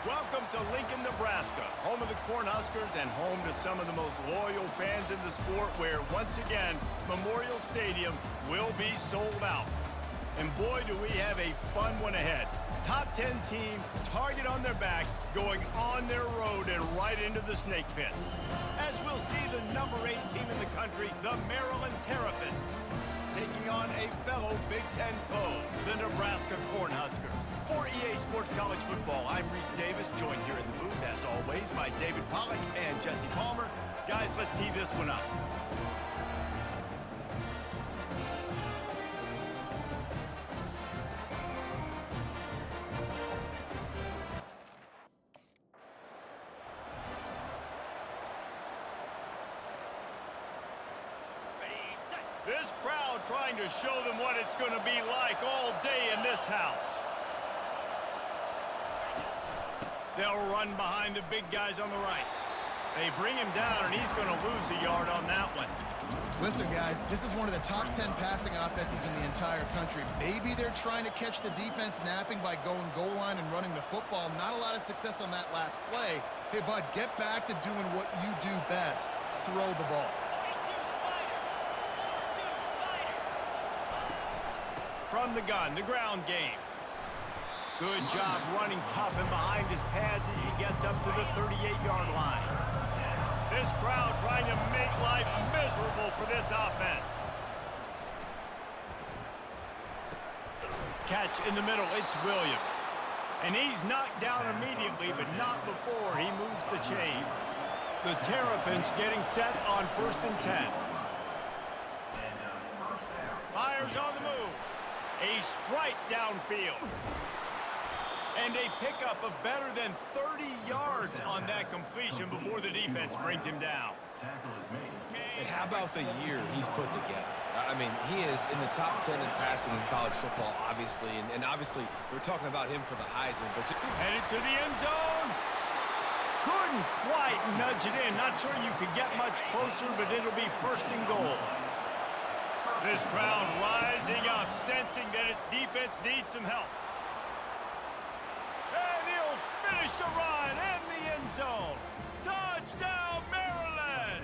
Welcome to Lincoln, Nebraska, home of the Cornhuskers and home to some of the most loyal fans in the sport where, once again, Memorial Stadium will be sold out. And boy, do we have a fun one ahead. Top 10 team, target on their back, going on their road and right into the snake pit. As we'll see the number 8 team in the country, the Maryland Terrapins, taking on a fellow Big Ten foe, the Nebraska Cornhuskers. For EA Sports College Football, I'm Reese Davis, joined here in the booth, as always, by David Pollack and Jesse Palmer. Guys, let's tee this one up. This crowd trying to show them what it's going to be like all day in this house. They'll run behind the big guys on the right. They bring him down, and he's going to lose a yard on that one. Listen, guys, this is one of the top 10 passing offenses in the entire country. Maybe they're trying to catch the defense napping by going goal line and running the football. Not a lot of success on that last play. Hey, bud, get back to doing what you do best. Throw the ball. From the gun, the ground game. Good job running tough and behind his pads as he gets up to the 38-yard line. This crowd trying to make life miserable for this offense. Catch in the middle, it's Williams. And he's knocked down immediately, but not before he moves the chains. The Terrapins getting set on 1st and 10. Myers on the move. A strike downfield. And a pickup of better than 30 yards on that completion before the defense brings him down. And how about the year he's put together? I mean, he is in the top 10 in passing in college football, obviously. And obviously, we're talking about him for the Heisman. But headed to the end zone. Couldn't quite nudge it in. Not sure you could get much closer, but it'll be 1st and goal. This crowd rising up, sensing that its defense needs some help. And he'll finish the run in the end zone. Touchdown, Maryland!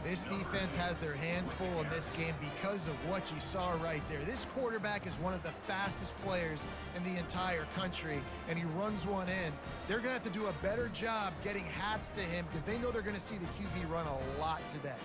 This defense has their hands full in this game because of what you saw right there. This quarterback is one of the fastest players in the entire country, and he runs one in. They're going to have to do a better job getting hats to him because they know they're going to see the QB run a lot today.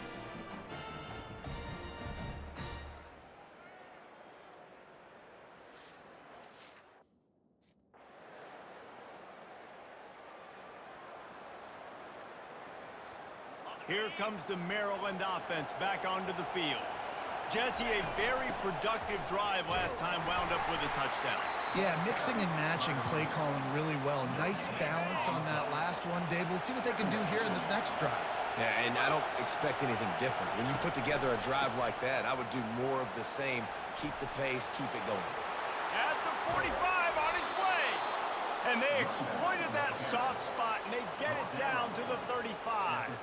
Here comes the Maryland offense back onto the field. Jesse, a very productive drive last time wound up with a touchdown. Yeah, mixing and matching play calling really well. Nice balance on that last one, Dave. Let's see what they can do here in this next drive. Yeah, and I don't expect anything different. When you put together a drive like that, I would do more of the same. Keep the pace, keep it going. At the 45 on his way. And they exploited that soft spot, and they get it down to the 35.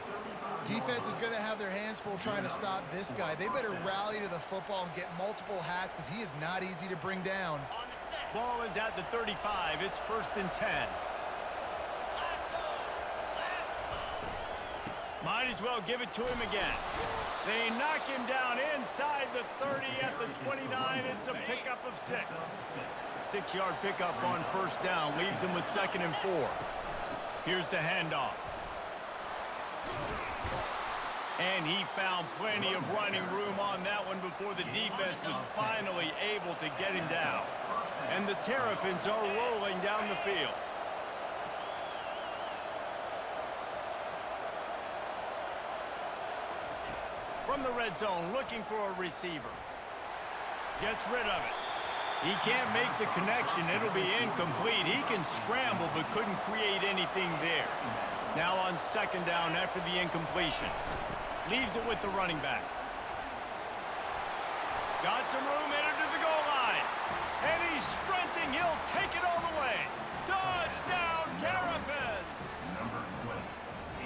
Defense is going to have their hands full trying to stop this guy. They better rally to the football and get multiple hats because he is not easy to bring down. Ball is at the 35. It's 1st and 10. Might as well give it to him again. They knock him down inside the 30 at the 29. It's a pickup of 6. 6-yard pickup on 1st down. Leaves him with 2nd and 4. Here's the handoff. And he found plenty of running room on that one before the defense was finally able to get him down. And the Terrapins are rolling down the field. From the red zone, looking for a receiver. Gets rid of it. He can't make the connection. It'll be incomplete. He can scramble, but couldn't create anything there. Now on 2nd down after the incompletion. Leaves it with the running back. Got some room headed to the goal line. And he's sprinting. He'll take it all the way. Touchdown, Terrapins!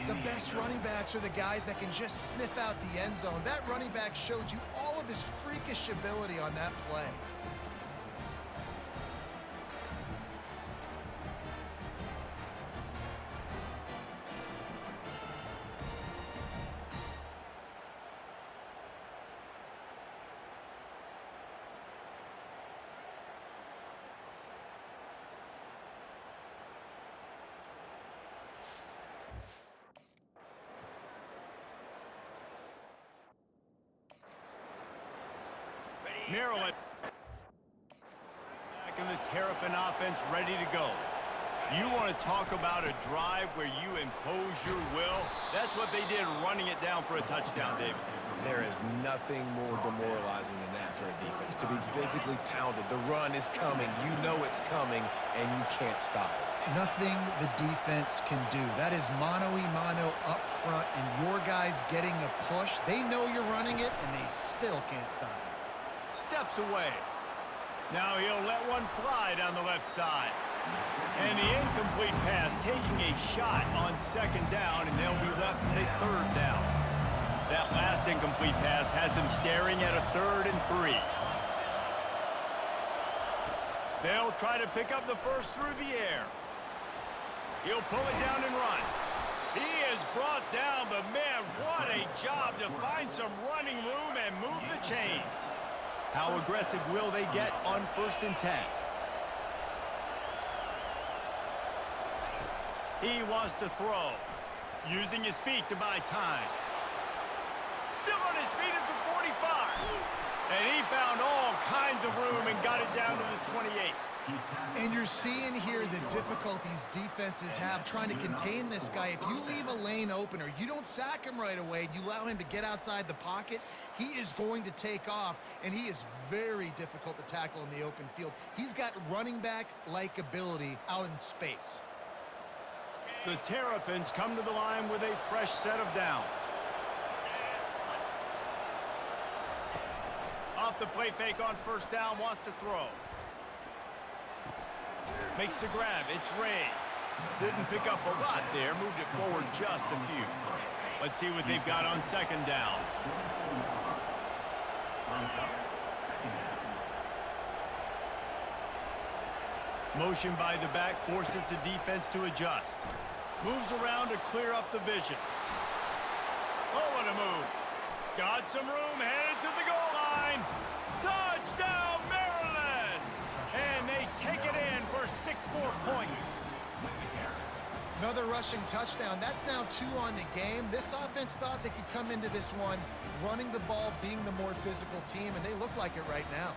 The best running backs are the guys that can just sniff out the end zone. That running back showed you all of his freakish ability on that play. Maryland back in the Terrapin offense ready to go. You want to talk about a drive where you impose your will? That's what they did, running it down for a touchdown, David. There is nothing more demoralizing than that for a defense, to be physically pounded. The run is coming. You know it's coming, and you can't stop it. Nothing the defense can do. That is mano-a-mano up front, and your guys getting a push. They know you're running it, and they still can't stop it. Steps away. Now he'll let one fly down the left side. And the incomplete pass taking a shot on second down, and they'll be left with a third down. That last incomplete pass has him staring at a 3rd and 3. They'll try to pick up the first through the air. He'll pull it down and run. He is brought down, but man, what a job to find some running room and move the chains. How aggressive will they get on 1st and 10? He wants to throw, using his feet to buy time. Still on his feet at the 45. And he found all kinds of room and got it down to the 28. And you're seeing here the difficulties defenses have trying to contain this guy. If you leave a lane open or you don't sack him right away, you allow him to get outside the pocket, he is going to take off, and he is very difficult to tackle in the open field. He's got running back-like ability out in space. The Terrapins come to the line with a fresh set of downs. Off the play fake on 1st down, wants to throw. Makes the grab, it's Ray. Didn't pick up a lot there, moved it forward just a few. Let's see what they've got on 2nd down. Motion by the back forces the defense to adjust. Moves around to clear up the vision. Oh, what a move. Got some room, headed to the goal line. Touchdown, Maryland! And they take it in for 6 more points. Another rushing touchdown. That's now 2 on the game. This offense thought they could come into this one running the ball, being the more physical team, and they look like it right now.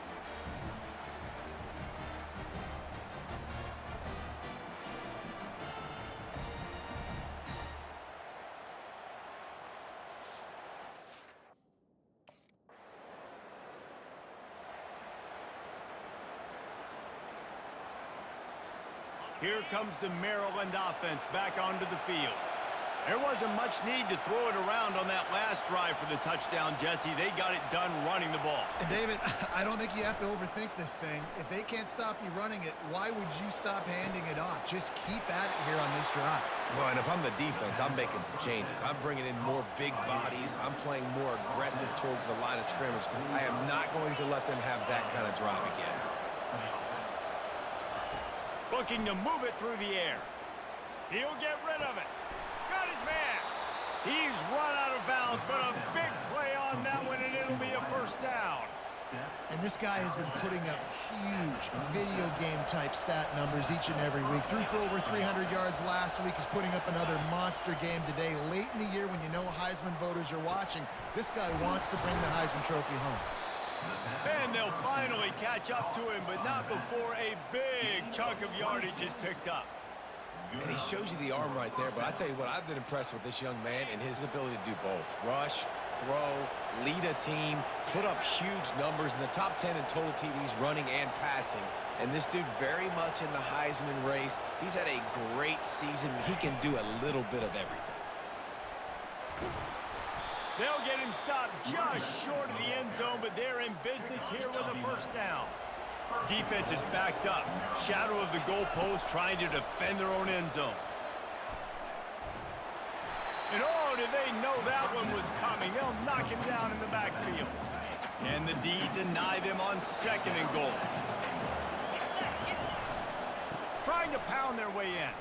Here comes the Maryland offense back onto the field. There wasn't much need to throw it around on that last drive for the touchdown, Jesse. They got it done running the ball. And David, I don't think you have to overthink this thing. If they can't stop you running it, why would you stop handing it off? Just keep at it here on this drive. Well, and if I'm the defense, I'm making some changes. I'm bringing in more big bodies. I'm playing more aggressive towards the line of scrimmage. I am not going to let them have that kind of drive again. Looking to move it through the air. He'll get rid of it. Got his man. He's run out of bounds, but a big play on that one, and it'll be a 1st down. And this guy has been putting up huge video game type stat numbers each and every week. Threw for over 300 yards last week. He's putting up another monster game today. Late in the year when you know Heisman voters are watching, this guy wants to bring the Heisman Trophy home. And they'll finally catch up to him, but not before a big chunk of yardage is picked up. And he shows you the arm right there, but I tell you what, I've been impressed with this young man and his ability to do both. Rush, throw, lead a team, put up huge numbers in the top 10 in total TDs running and passing. And this dude very much in the Heisman race. He's had a great season. He can do a little bit of everything. They'll get him stopped just short of the end zone, but they're in business here with a 1st down. Defense is backed up. Shadow of the goalpost trying to defend their own end zone. And oh, did they know that one was coming. They'll knock him down in the backfield. And the D deny them on 2nd and goal. Trying to pound their way in.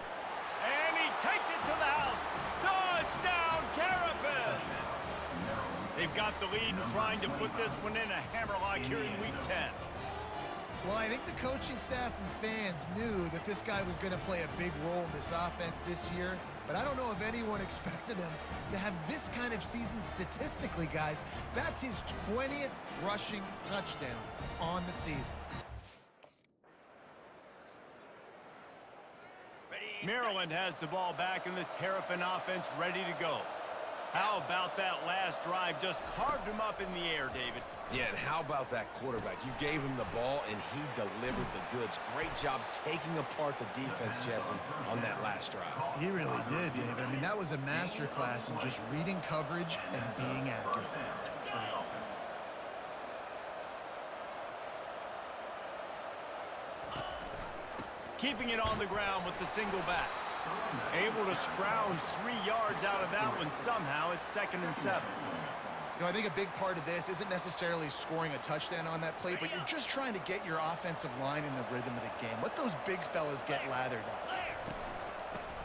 And he takes it to the house. Touchdown, Terrapins! They've got the lead and trying to put this one in a hammerlock here in Week 10. Well, I think the coaching staff and fans knew that this guy was going to play a big role in this offense this year, but I don't know if anyone expected him to have this kind of season statistically, guys. That's his 20th rushing touchdown on the season. Maryland has the ball back in the Terrapin offense ready to go. How about that last drive? Just carved him up in the air, David. Yeah, and how about that quarterback? You gave him the ball, and he delivered the goods. Great job taking apart the defense, Jesse, on that last drive. He really did, David. I mean, that was a masterclass in just reading coverage and being accurate. Keeping it on the ground with the single back. Able to scrounge 3 yards out of that one somehow. It's 2nd and 7. You know, I think a big part of this isn't necessarily scoring a touchdown on that play, but you're just trying to get your offensive line in the rhythm of the game. Let those big fellas get lathered up.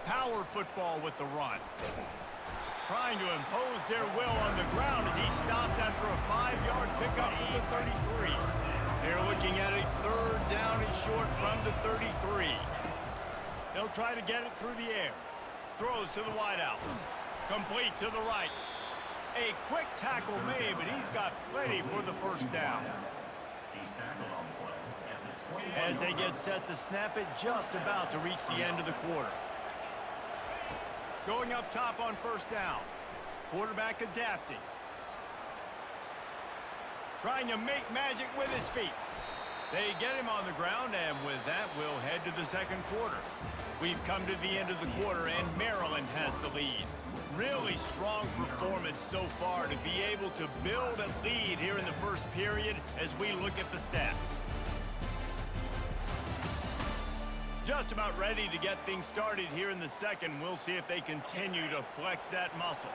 Power football with the run. Trying to impose their will on the ground as he stopped after a 5-yard pickup to the 33. They're looking at a 3rd down and short from the 33. They'll try to get it through the air. Throws to the wideout. Complete to the right. A quick tackle made, but he's got plenty for the 1st down. As they get set to snap it, just about to reach the end of the quarter. Going up top on 1st down. Quarterback adapting. Trying to make magic with his feet. They get him on the ground, and with that, we'll head to the 2nd quarter. We've come to the end of the quarter, and Maryland has the lead. Really strong performance so far to be able to build a lead here in the 1st period as we look at the stats. Just about ready to get things started here in the 2nd. We'll see if they continue to flex that muscle.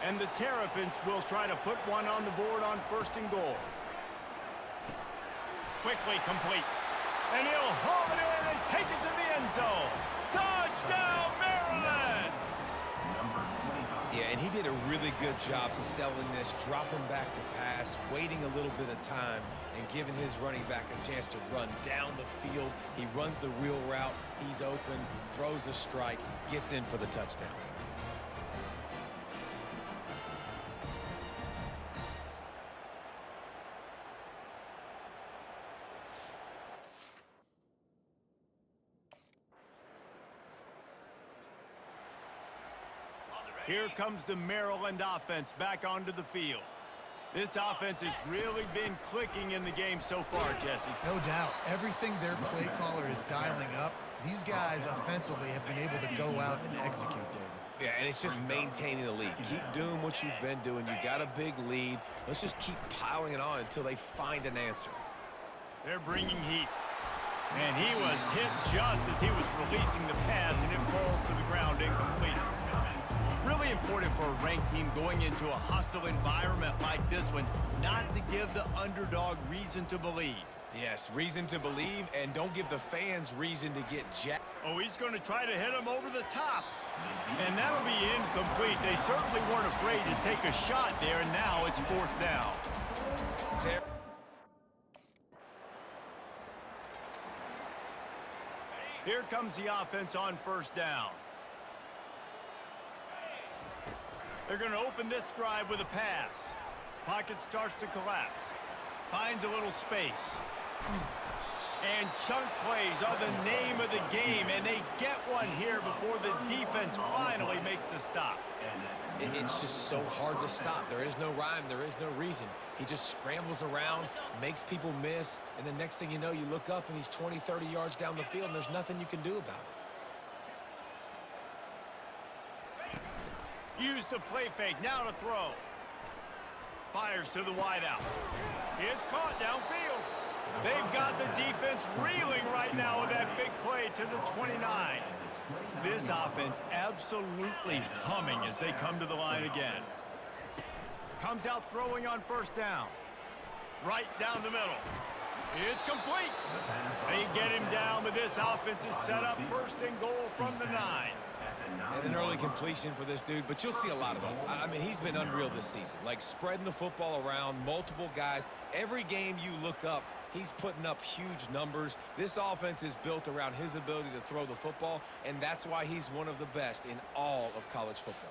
And the Terrapins will try to put one on the board on 1st and goal. Quickly complete. And he'll haul it in and take it to the end zone. Touchdown, Maryland! Yeah, and he did a really good job selling this, dropping back to pass, waiting a little bit of time, and giving his running back a chance to run down the field. He runs the wheel route. He's open, throws a strike, gets in for the touchdown. Here comes the Maryland offense back onto the field. This offense has really been clicking in the game so far, Jesse. No doubt. Everything their play caller is dialing up, these guys offensively have been able to go out and execute, David. Yeah, and it's just maintaining the lead. Keep doing what you've been doing. You got a big lead. Let's just keep piling it on until they find an answer. They're bringing heat. And he was hit just as he was releasing the pass, and it falls to the ground incomplete. Really important for a ranked team going into a hostile environment like this one, not to give the underdog reason to believe. Yes, reason to believe, and don't give the fans reason to get jacked. Oh, he's going to try to hit him over the top. And that'll be incomplete. They certainly weren't afraid to take a shot there, and now it's 4th down. Here comes the offense on 1st down. They're going to open this drive with a pass. Pocket starts to collapse. Finds a little space. And chunk plays are the name of the game, and they get one here before the defense finally makes the stop. It's just so hard to stop. There is no rhyme. There is no reason. He just scrambles around, makes people miss, and the next thing you know, you look up and he's 20, 30 yards down the field, and there's nothing you can do about it. Use the play fake, now to throw. Fires to the wideout. It's caught downfield. They've got the defense reeling right now with that big play to the 29. This offense absolutely humming as they come to the line again. Comes out throwing on 1st down. Right down the middle. It's complete. They get him down, but this offense is set up 1st and goal from the 9. And an early completion for this dude, but you'll see a lot of that. I mean, he's been unreal this season. Like, spreading the football around, multiple guys. Every game you look up, He's putting up huge numbers. This offense is built around his ability to throw the football, and that's why he's one of the best in all of college football.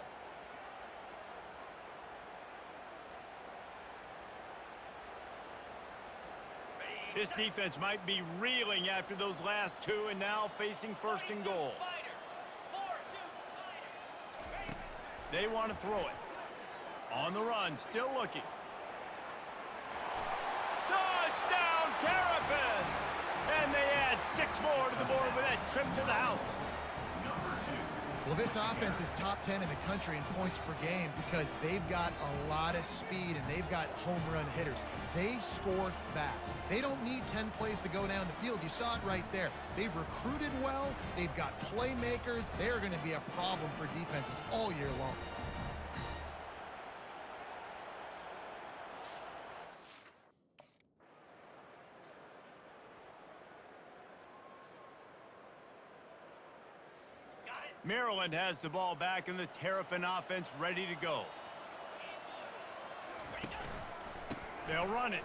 This defense might be reeling after those last two and now facing first and goal. They want to throw it. On the run, still looking. Touchdown, Terrapins! And they add 6 more to the board with that trip to the house. Well, this offense is top 10 in the country in points per game because they've got a lot of speed and they've got home run hitters. They score fast. They don't need 10 plays to go down the field. You saw it right there. They've recruited well. They've got playmakers. They're going to be a problem for defenses all year long. Maryland has the ball back and the Terrapin offense ready to go. They'll run it.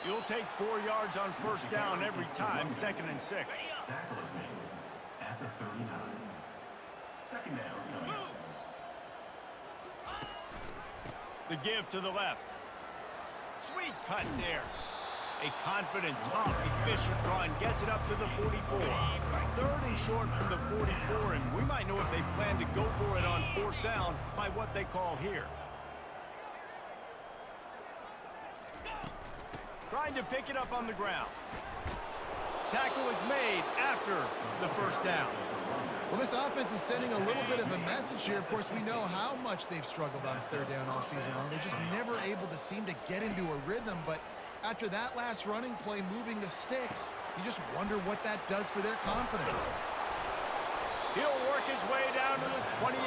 You'll take 4 yards on first down every time, 2nd and 6. Tackle is made at the 39. Second down coming up. The give to the left. Sweet cut there. A confident, tough, efficient run gets it up to the 44. 3rd and short from the 44, and we might know if they plan to go for it on 4th down by what they call here. Trying to pick it up on the ground. Tackle is made after the first down. Well, this offense is sending a little bit of a message here. Of course, we know how much they've struggled on 3rd down all season long. They're just never able to seem to get into a rhythm, but after that last running play moving the sticks, you just wonder what that does for their confidence. He'll work his way down to the 28.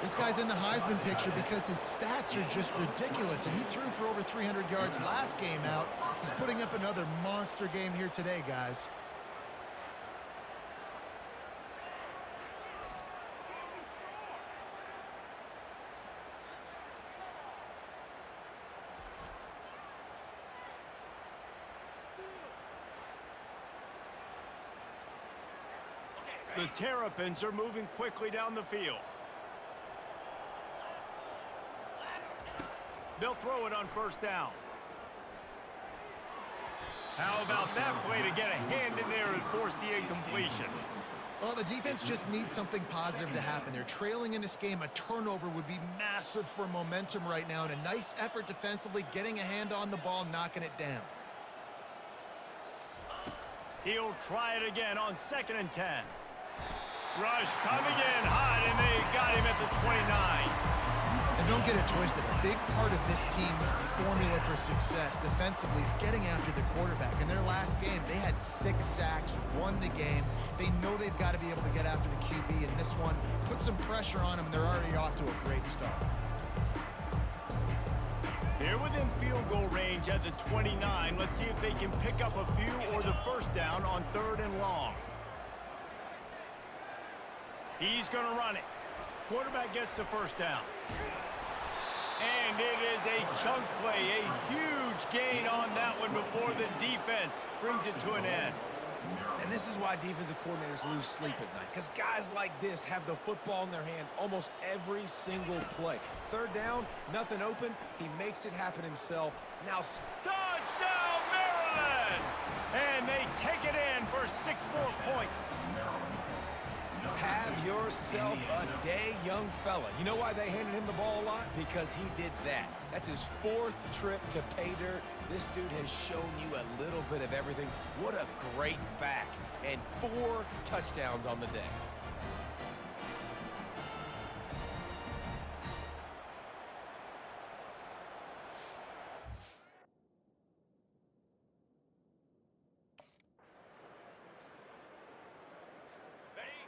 This guy's in the Heisman picture because his stats are just ridiculous, and he threw for over 300 yards last game out. He's putting up another monster game here today, guys. The Terrapins are moving quickly down the field. They'll throw it on first down. How about that play to get a hand in there and force the incompletion? Well, the defense just needs something positive to happen. They're trailing in this game. A turnover would be massive for momentum right now, and a nice effort defensively, getting a hand on the ball, knocking it down. He'll try it again on 2nd and 10. Rush coming in hot, and they got him at the 29. And don't get it twisted. A big part of this team's formula for success defensively is getting after the quarterback. In their last game, they had 6 sacks, won the game. They know they've got to be able to get after the QB, and this one put some pressure on them, and they're already off to a great start. They're within field goal range at the 29. Let's see if they can pick up a few or the first down on 3rd and long. He's going to run it. Quarterback gets the first down. And it is a chunk play, a huge gain on that one before the defense brings it to an end. And this is why defensive coordinators lose sleep at night, because guys like this have the football in their hand almost every single play. 3rd down, nothing open. He makes it happen himself. Now, touchdown, Maryland! And they take it in for 6 more points. have yourself a day, young fella. You know why they handed him the ball a lot? Because he did that. That's his 4th trip to pay dirt. This dude has shown you a little bit of everything. What a great back. And 4 touchdowns on the day.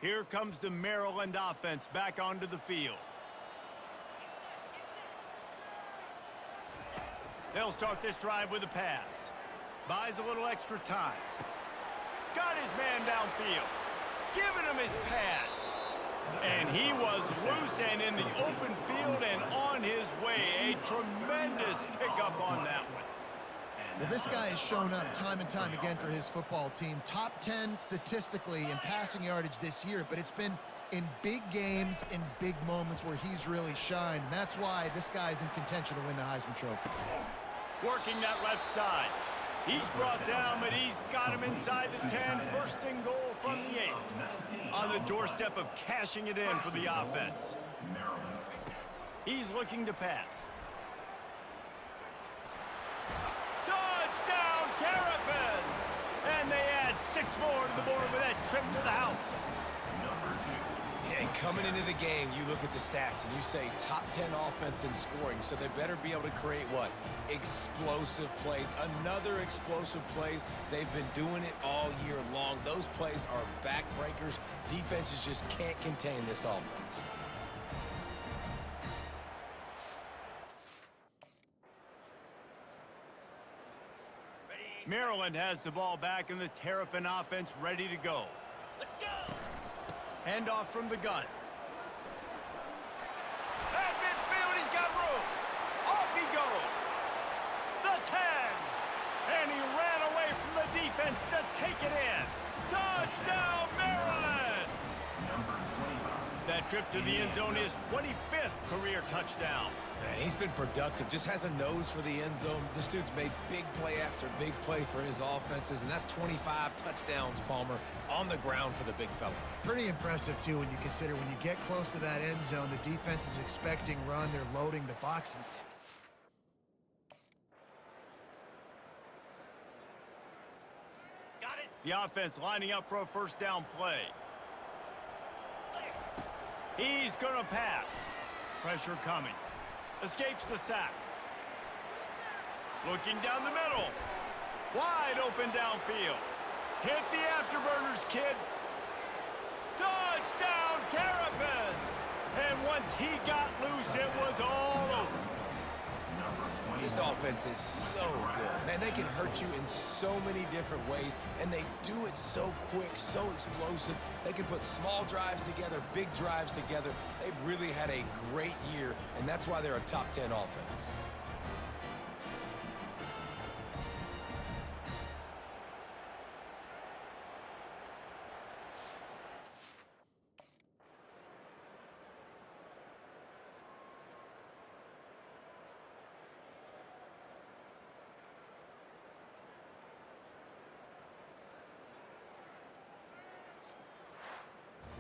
Here comes the Maryland offense back onto the field. They'll start this drive with a pass. Buys a little extra time. Got his man downfield. Giving him his pads. And he was loose and in the open field and on his way. A tremendous pickup on that one. Well, this guy has shown up time and time again for his football team. Top 10 statistically in passing yardage this year, but it's been in big games, in big moments where he's really shined. And that's why this guy's in contention to win the Heisman Trophy. Working that left side. He's brought down, but he's got him inside the 10. First and goal from the 8. On the doorstep of cashing it in for the offense. He's looking to pass. Touchdown, Terrapins! And they add 6 more to the board with that trip to the house. And coming into the game, you look at the stats and you say top 10 offense in scoring, so they better be able to create what? Explosive plays. Another explosive plays. They've been doing it all year long. Those plays are backbreakers. Defenses just can't contain this offense. Maryland has the ball back and the Terrapin offense ready to go. Let's go! Handoff from the gun. At midfield, he's got room. Off he goes. The 10. And he ran away from the defense to take it in. Touchdown, Maryland! That trip to the end zone is 25th career touchdown. Man, he's been productive, just has a nose for the end zone. This dude's made big play after big play for his offenses, and that's 25 touchdowns, Palmer, on the ground for the big fella. Pretty impressive, too, when you consider when you get close to that end zone, the defense is expecting run. They're loading the boxes. Got it. The offense lining up for a first down play. He's going to pass. Pressure coming. Escapes the sack. Looking down the middle. Wide open downfield. Hit the afterburners, kid. Touchdown, Terrapins! And once he got loose, it was all over. This offense is so good. Man, they can hurt you in so many different ways, and they do it so quick, so explosive. They can put small drives together, big drives together. They've really had a great year, and that's why they're a top 10 offense.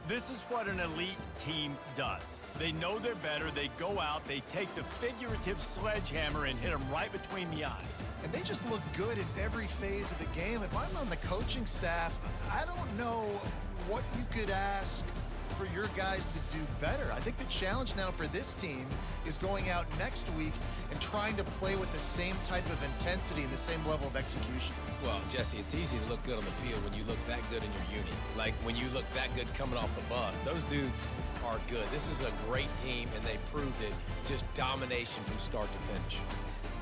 This is what an elite team does. They know they're better. They go out, they take the figurative sledgehammer and hit them right between the eyes. And they just look good in every phase of the game. If I'm on the coaching staff, I don't know what you could ask for your guys to do better. I think the challenge now for this team is going out next week and trying to play with the same type of intensity and the same level of execution. Well, Jesse, it's easy to look good on the field when you look that good in your unit. Like when you look that good coming off the bus. Those dudes are good. This is a great team, and they proved it. Just domination from start to finish.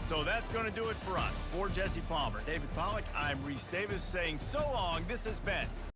So that's going to do it for us. For Jesse Palmer, David Pollack, I'm Reese Davis saying so long. This has been